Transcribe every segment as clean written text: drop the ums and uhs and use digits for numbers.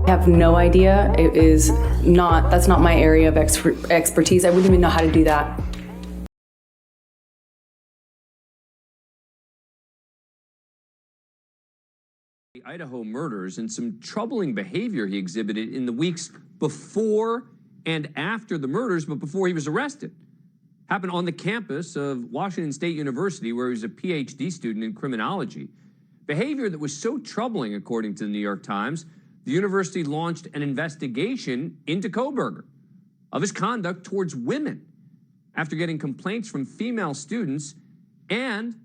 I have no idea. That's not my area of expertise. I wouldn't even know how to do that. The Idaho murders and some troubling behavior he exhibited in the weeks before and after the murders, but before he was arrested. Happened on the campus of Washington State University, where he was a PhD student in criminology. Behavior that was so troubling, according to the New York Times, the university launched an investigation into Kohberger of his conduct towards women after getting complaints from female students and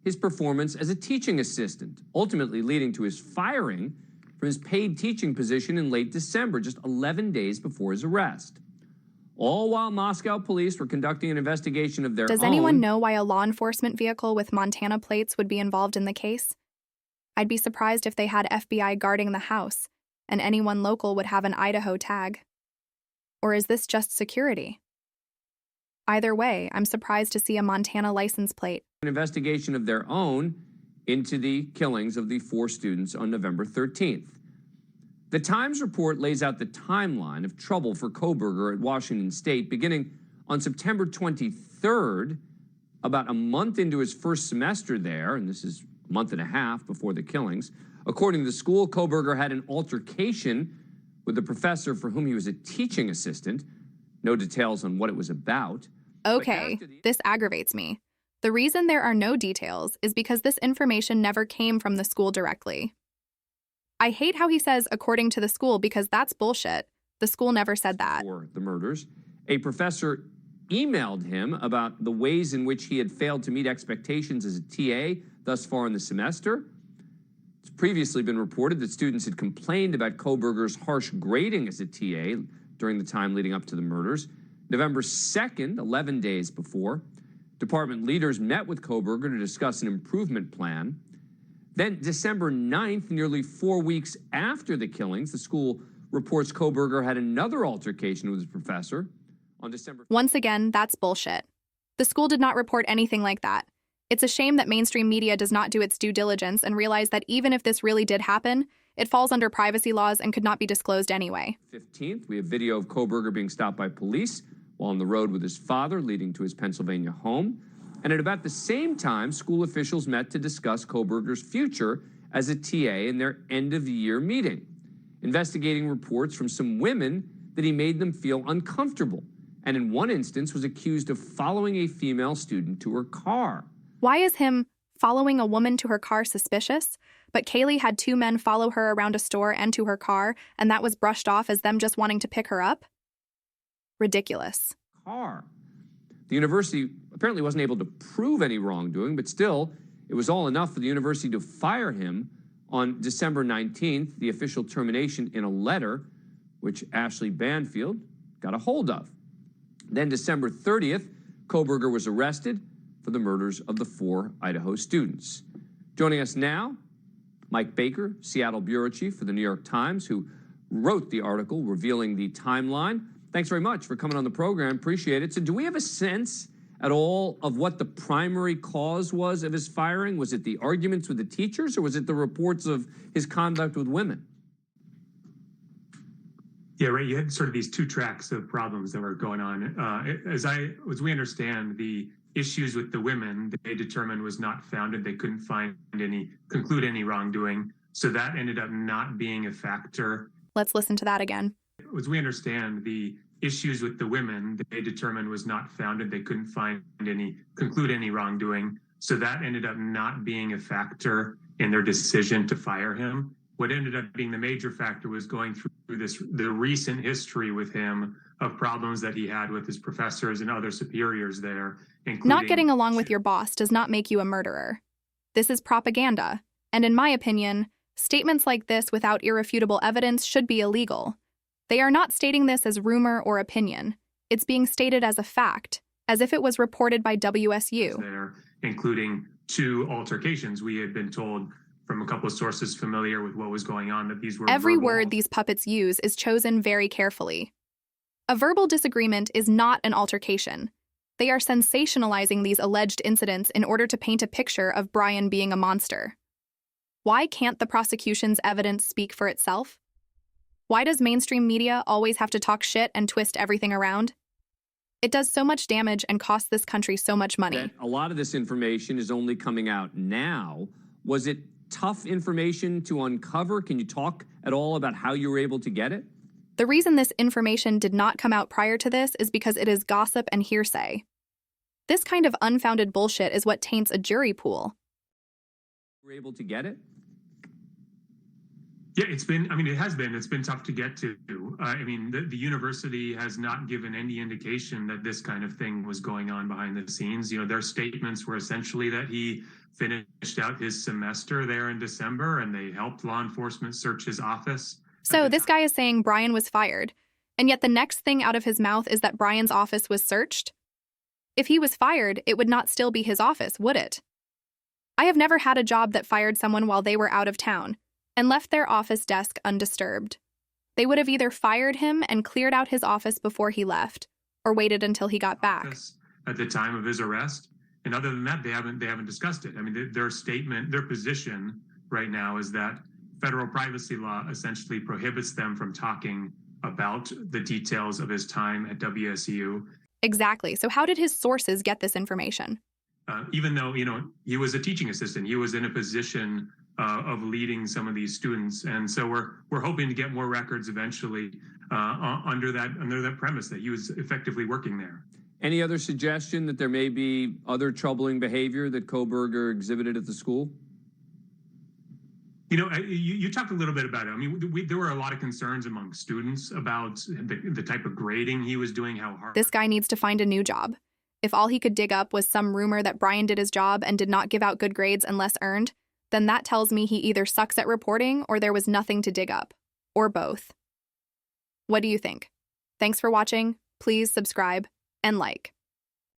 his performance as a teaching assistant, ultimately leading to his firing from his paid teaching position in late December, just 11 days before his arrest. All while Moscow police were conducting an investigation of their own. Does anyone know why a law enforcement vehicle with Montana plates would be involved in the case? I'd be surprised if they had FBI guarding the house, and anyone local would have an Idaho tag. Or is this just security? Either way, I'm surprised to see a Montana license plate. An investigation of their own into the killings of the 4 students on November 13th. The Times report lays out the timeline of trouble for Kohberger at Washington State, beginning on September 23rd, about a month into his first semester there, and this is a month and a half before the killings. According to the school, Kohberger had an altercation with the professor for whom he was a teaching assistant. No details on what it was about. Okay, this aggravates me. The reason there are no details is because this information never came from the school directly. I hate how he says, according to the school, because that's bullshit. The school never said that. For the murders, a professor emailed him about the ways in which he had failed to meet expectations as a TA thus far in the semester. It's previously been reported that students had complained about Kohberger's harsh grading as a TA during the time leading up to the murders. November 2nd, 11 days before, department leaders met with Kohberger to discuss an improvement plan. Then December 9th, nearly 4 weeks after the killings, the school reports Kohberger had another altercation with his professor on December. Once again, that's bullshit. The school did not report anything like that. It's a shame that mainstream media does not do its due diligence and realize that even if this really did happen, it falls under privacy laws and could not be disclosed anyway. 15th, we have video of Kohberger being stopped by police while on the road with his father, leading to his Pennsylvania home. And at about the same time, school officials met to discuss Kohberger's future as a TA in their end-of-the-year meeting, investigating reports from some women that he made them feel uncomfortable, and in one instance was accused of following a female student to her car. Why is him following a woman to her car suspicious? But Kaylee had 2 men follow her around a store and to her car, and that was brushed off as them just wanting to pick her up? Ridiculous. The university apparently wasn't able to prove any wrongdoing, but still, it was all enough for the university to fire him on December 19th, the official termination in a letter, which Ashley Banfield got a hold of. Then December 30th, Kohberger was arrested for the murders of the 4 Idaho students. Joining us now, Mike Baker, Seattle bureau chief for the New York Times, who wrote the article revealing the timeline. Thanks very much for coming on the program. Appreciate it. So do we have a sense at all of what the primary cause was of his firing? Was it the arguments with the teachers, or was it the reports of his conduct with women? Yeah, right. You had sort of these 2 tracks of problems that were going on. As we understand, the issues with the women, they determined was not founded. They couldn't conclude any wrongdoing. So that ended up not being a factor. Let's listen to that again. As we understand, the issues with the women, they determined was not founded. They couldn't conclude any wrongdoing. So that ended up not being a factor in their decision to fire him. What ended up being the major factor was going through the recent history with him of problems that he had with his professors and other superiors there. Not getting along with your boss does not make you a murderer. This is propaganda. And in my opinion, statements like this without irrefutable evidence should be illegal. They are not stating this as rumor or opinion. It's being stated as a fact, as if it was reported by WSU. There, including 2 altercations. We had been told from a couple of sources familiar with what was going on that these were Every verbal. word these puppets use is chosen very carefully. A verbal disagreement is not an altercation. They are sensationalizing these alleged incidents in order to paint a picture of Bryan being a monster. Why can't the prosecution's evidence speak for itself? Why does mainstream media always have to talk shit and twist everything around? It does so much damage and costs this country so much money. That a lot of this information is only coming out now. Was it tough information to uncover? Can you talk at all about how you were able to get it? The reason this information did not come out prior to this is because it is gossip and hearsay. This kind of unfounded bullshit is what taints a jury pool. You were able to get it? Yeah, it's been tough to get to. The university has not given any indication that this kind of thing was going on behind the scenes. Their statements were essentially that he finished out his semester there in December and they helped law enforcement search his office. So this guy is saying Bryan was fired, and yet the next thing out of his mouth is that Bryan's office was searched? If he was fired, it would not still be his office, would it? I have never had a job that fired someone while they were out of town and left their office desk undisturbed. They would have either fired him and cleared out his office before he left, or waited until he got back. At the time of his arrest, and other than that, they haven't discussed it. Their position right now is that federal privacy law essentially prohibits them from talking about the details of his time at WSU. Exactly. So how did his sources get this information? Even though, he was a teaching assistant, he was in a position of leading some of these students. And so we're hoping to get more records eventually under that premise that he was effectively working there. Any other suggestion that there may be other troubling behavior that Kohberger exhibited at the school? You talked a little bit about it. There were a lot of concerns among students about the type of grading he was doing, how hard. This guy needs to find a new job. If all he could dig up was some rumor that Bryan did his job and did not give out good grades unless earned, then that tells me he either sucks at reporting or there was nothing to dig up. Or both. What do you think? Thanks for watching. Please subscribe and like.